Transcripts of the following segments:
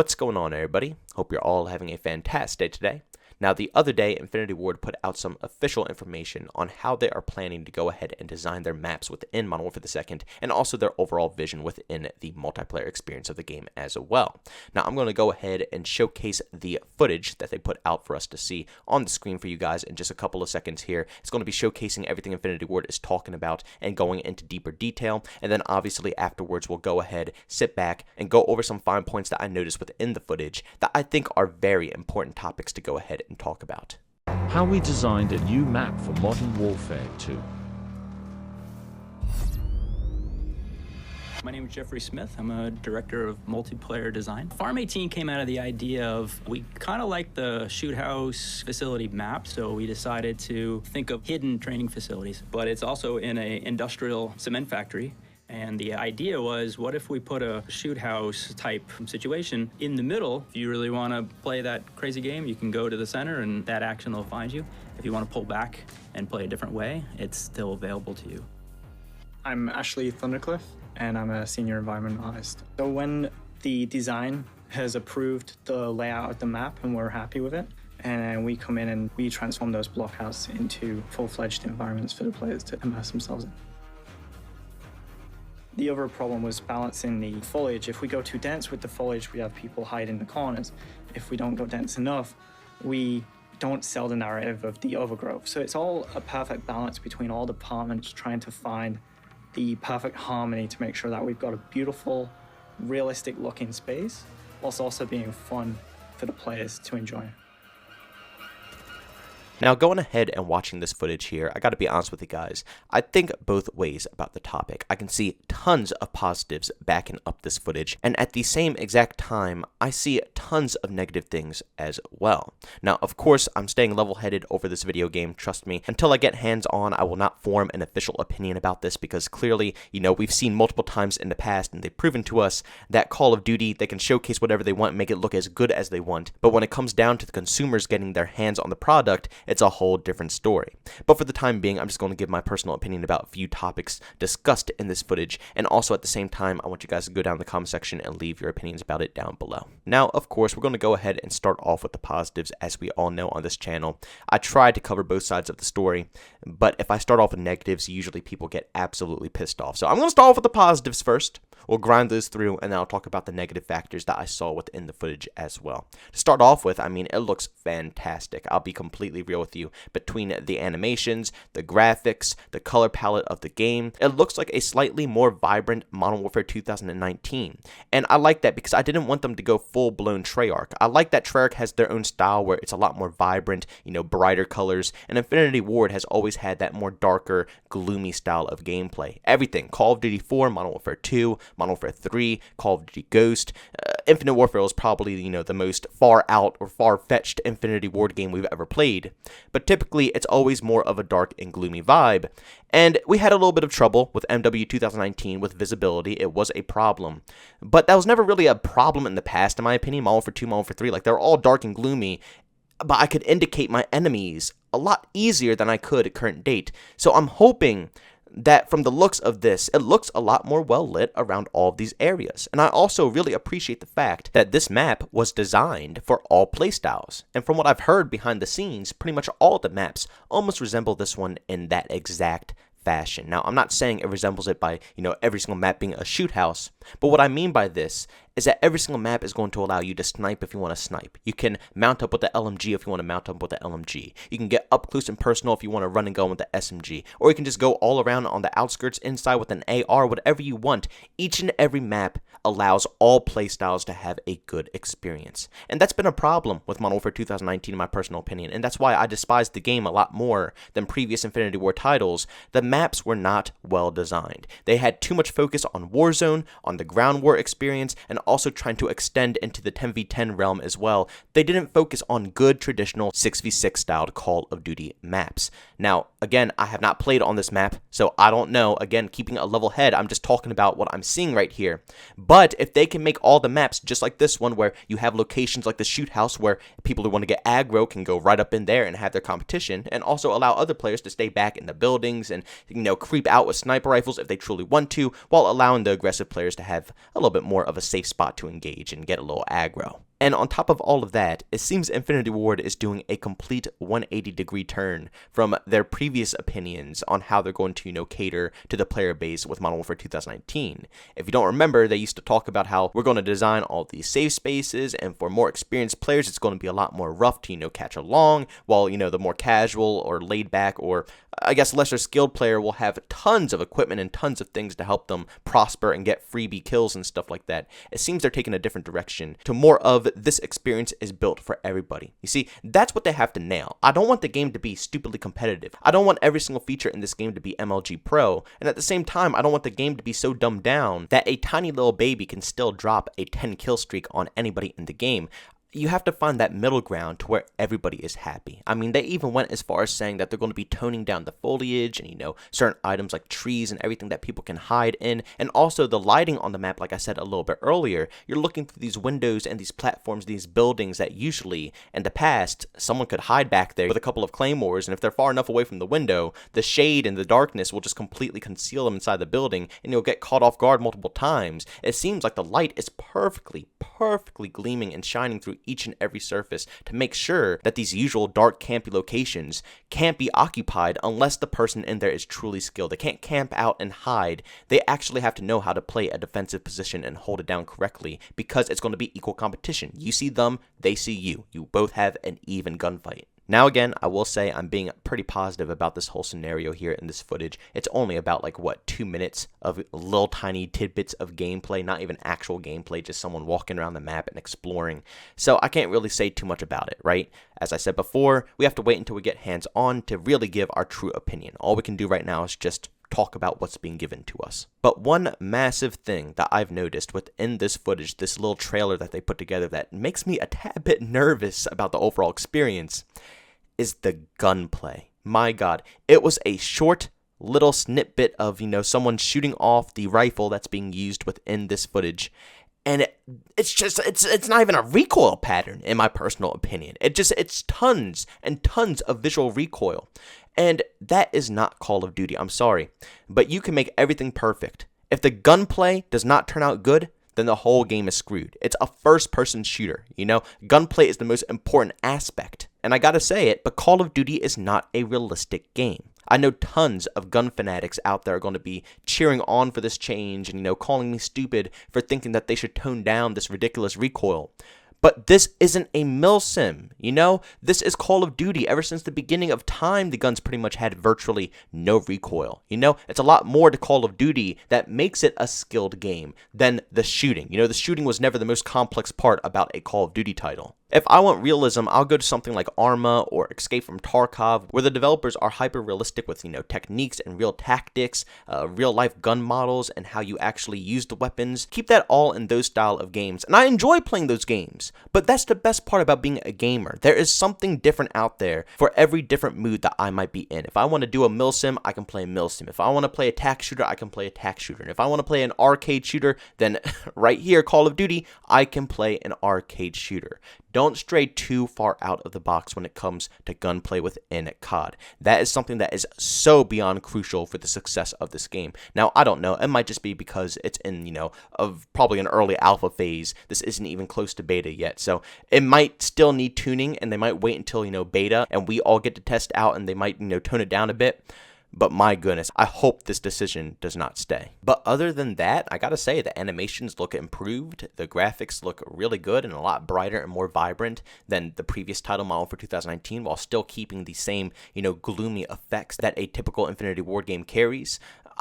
What's going on, everybody? Hope you're all having a fantastic day today. Now, the other day, Infinity Ward put out some official information on how they are planning to go ahead and design their maps within Modern Warfare II, and also their overall vision within the multiplayer experience of the game as well. Now, I'm going to go ahead and showcase the footage that they put out for us to see on the screen for you guys in just a couple of seconds here. It's going to be showcasing everything Infinity Ward is talking about and going into deeper detail, and then obviously afterwards we'll go ahead, sit back, and go over some fine points that I noticed within the footage that I think are very important topics to go ahead and talk about. How we designed a new map for Modern Warfare 2. My name is Jeffrey Smith. I'm a director of multiplayer design. Farm 18 came out of the idea of we kind of like the shoot house facility map, so we decided to think of hidden training facilities. But it's also in an industrial cement factory. And the idea was, what if we put a shoot house type situation in the middle? If you really want to play that crazy game, you can go to the center and that action will find you. If you want to pull back and play a different way, it's still available to you. I'm Ashley Thundercliff, and I'm a senior environment artist. So when the design has approved the layout of the map and we're happy with it, and we come in and we transform those blockhouses into full-fledged environments for the players to immerse themselves in. The other problem was balancing the foliage. If we go too dense with the foliage, we have people hide in the corners. If we don't go dense enough, we don't sell the narrative of the overgrowth. So it's all a perfect balance between all departments trying to find the perfect harmony to make sure that we've got a beautiful, realistic looking space, whilst also being fun for the players to enjoy. Now, going ahead and watching this footage here, I gotta be honest with you guys, I think both ways about the topic. I can see tons of positives backing up this footage, and at the same exact time, I see tons of negative things as well. Now, of course, I'm staying level-headed over this video game, trust me. Until I get hands-on, I will not form an official opinion about this, because clearly, we've seen multiple times in the past, and they've proven to us that Call of Duty, they can showcase whatever they want and make it look as good as they want, but when it comes down to the consumers getting their hands on the product, it's a whole different story. But for the time being, I'm just going to give my personal opinion about a few topics discussed in this footage, and also at the same time, I want you guys to go down in the comment section and leave your opinions about it down below. Now, of course, we're going to go ahead and start off with the positives. As we all know on this channel, I try to cover both sides of the story, but if I start off with negatives, usually people get absolutely pissed off. So I'm going to start off with the positives first. We'll grind those through, and then I'll talk about the negative factors that I saw within the footage as well. To start off with, it looks fantastic. I'll be completely real with you. Between the animations, the graphics, the color palette of the game, it looks like a slightly more vibrant Modern Warfare 2019. And I like that because I didn't want them to go full-blown Treyarch. I like that Treyarch has their own style where it's a lot more vibrant, brighter colors, and Infinity Ward has always had that more darker, gloomy style of gameplay. Everything, Call of Duty 4, Modern Warfare 2, Modern Warfare 3, Call of Duty Ghost, Infinite Warfare is probably, the most far out or far-fetched Infinity Ward game we've ever played. But typically, it's always more of a dark and gloomy vibe. And we had a little bit of trouble with MW 2019 with visibility. It was a problem. But that was never really a problem in the past, in my opinion. Modern Warfare 2, Modern Warfare 3, they're all dark and gloomy. But I could indicate my enemies a lot easier than I could at current date. So I'm hoping that from the looks of this, it looks a lot more well lit around all of these areas. And I also really appreciate the fact that this map was designed for all playstyles. And from what I've heard behind the scenes, pretty much all the maps almost resemble this one in that exact fashion. Now, I'm not saying it resembles it by, every single map being a shoot house, but what I mean by this is that every single map is going to allow you to snipe if you want to snipe. You can mount up with the LMG if you want to mount up with the LMG. You can get up close and personal if you want to run and go with the SMG. Or you can just go all around on the outskirts inside with an AR, whatever you want. Each and every map allows all playstyles to have a good experience. And that's been a problem with Modern Warfare 2019 in my personal opinion. And that's why I despise the game a lot more than previous Infinity War titles. The maps were not well designed. They had too much focus on Warzone, on the ground war experience, and also trying to extend into the 10v10 realm as well. They didn't focus on good traditional 6v6 styled Call of Duty maps. Now, again, I have not played on this map, so I don't know. Again, keeping a level head, I'm just talking about what I'm seeing right here. But if they can make all the maps just like this one, where you have locations like the shoot house where people who want to get aggro can go right up in there and have their competition, and also allow other players to stay back in the buildings and, creep out with sniper rifles if they truly want to, while allowing the aggressive players to have a little bit more of a safe spot to engage and get a little aggro. And on top of all of that, it seems Infinity Ward is doing a complete 180-degree turn from their previous opinions on how they're going to, cater to the player base with Modern Warfare 2019. If you don't remember, they used to talk about how we're going to design all these safe spaces, and for more experienced players, it's going to be a lot more rough to, catch along, while, the more casual or laid back or, I guess, lesser skilled player will have tons of equipment and tons of things to help them prosper and get freebie kills and stuff like that. It seems they're taking a different direction to more of this experience is built for everybody. You see, that's what they have to nail. I don't want the game to be stupidly competitive. I don't want every single feature in this game to be MLG Pro, and at the same time, I don't want the game to be so dumbed down that a tiny little baby can still drop a 10 kill streak on anybody in the game. You have to find that middle ground to where everybody is happy. I mean, they even went as far as saying that they're going to be toning down the foliage and, certain items like trees and everything that people can hide in. And also the lighting on the map, like I said a little bit earlier, you're looking through these windows and these platforms, these buildings that usually, in the past, someone could hide back there with a couple of claymores. And if they're far enough away from the window, the shade and the darkness will just completely conceal them inside the building and you'll get caught off guard multiple times. It seems like the light is perfectly gleaming and shining through each and every surface to make sure that these usual dark campy locations can't be occupied unless the person in there is truly skilled. They can't camp out and hide. They actually have to know how to play a defensive position and hold it down correctly because it's going to be equal competition. You see them, they see you. You both have an even gunfight. Now again, I will say I'm being pretty positive about this whole scenario here in this footage. It's only about 2 minutes of little tiny tidbits of gameplay, not even actual gameplay, just someone walking around the map and exploring. So I can't really say too much about it, right? As I said before, we have to wait until we get hands-on to really give our true opinion. All we can do right now is just talk about what's being given to us. But one massive thing that I've noticed within this footage, this little trailer that they put together that makes me a tad bit nervous about the overall experience is the gunplay. My God, it was a short little snippet of, someone shooting off the rifle that's being used within this footage. And it's not even a recoil pattern, in my personal opinion. It's tons and tons of visual recoil. And that is not Call of Duty, I'm sorry. But you can make everything perfect. If the gunplay does not turn out good, then the whole game is screwed. It's a first-person shooter, Gunplay is the most important aspect. And I gotta say it, but Call of Duty is not a realistic game. I know tons of gun fanatics out there are going to be cheering on for this change and, calling me stupid for thinking that they should tone down this ridiculous recoil. But this isn't a milsim, This is Call of Duty. Ever since the beginning of time, the guns pretty much had virtually no recoil, It's a lot more to Call of Duty that makes it a skilled game than the shooting. The shooting was never the most complex part about a Call of Duty title. If I want realism, I'll go to something like Arma or Escape from Tarkov, where the developers are hyper-realistic with, techniques and real tactics, real-life gun models, and how you actually use the weapons. Keep that all in those style of games, and I enjoy playing those games. But that's the best part about being a gamer. There is something different out there for every different mood that I might be in. If I want to do a milsim, I can play a milsim. If I want to play a tac shooter, I can play a tac shooter. And if I want to play an arcade shooter, then right here, Call of Duty, I can play an arcade shooter. Don't stray too far out of the box when it comes to gunplay within COD. That is something that is so beyond crucial for the success of this game. Now, I don't know. It might just be because it's in, of probably an early alpha phase. This isn't even close to beta yet. So it might still need tuning, and they might wait until, beta, and we all get to test out, and they might, tone it down a bit. But my goodness, I hope this decision does not stay. But other than that, I gotta say, the animations look improved. The graphics look really good and a lot brighter and more vibrant than the previous title model for 2019, while still keeping the same, gloomy effects that a typical Infinity Ward game carries.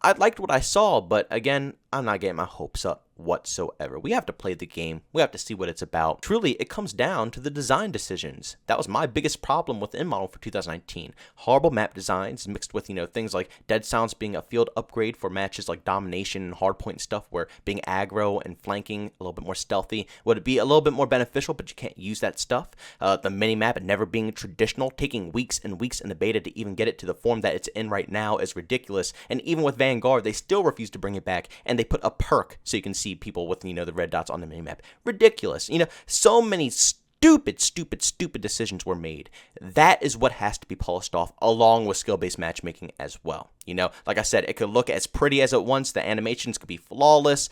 I liked what I saw, but again, I'm not getting my hopes up whatsoever. We have to play the game. We have to see what it's about. Truly, it comes down to the design decisions. That was my biggest problem within Model for 2019. Horrible map designs mixed with, things like Dead Silence being a field upgrade for matches like Domination and Hardpoint stuff, where being aggro and flanking a little bit more stealthy would be a little bit more beneficial, but you can't use that stuff. The minimap never being traditional, taking weeks and weeks in the beta to even get it to the form that it's in right now is ridiculous. And even with Vanguard, they still refuse to bring it back, and they put a perk so you can see people with, the red dots on the minimap. Ridiculous. So many stupid decisions were made. That is what has to be polished off, along with skill-based matchmaking as well. Like I said, it could look as pretty as it wants. The animations could be flawless,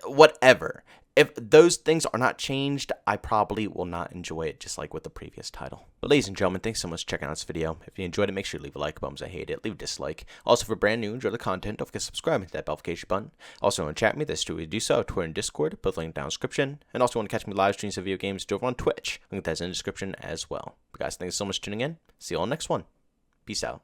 whatever. If those things are not changed, I probably will not enjoy it, just like with the previous title. But ladies and gentlemen, thanks so much for checking out this video. If you enjoyed it, make sure to leave a like button. I hate it, leave a dislike. Also, if you're brand new, enjoy the content, don't forget to subscribe and hit that notification button. Also, want to chat with me, that's true. We do so, Twitter and Discord, both linked down in the description. And also, want to catch me live streams of video games, do it on Twitch. Link that's in the description as well. But guys, thanks so much for tuning in. See you all next one. Peace out.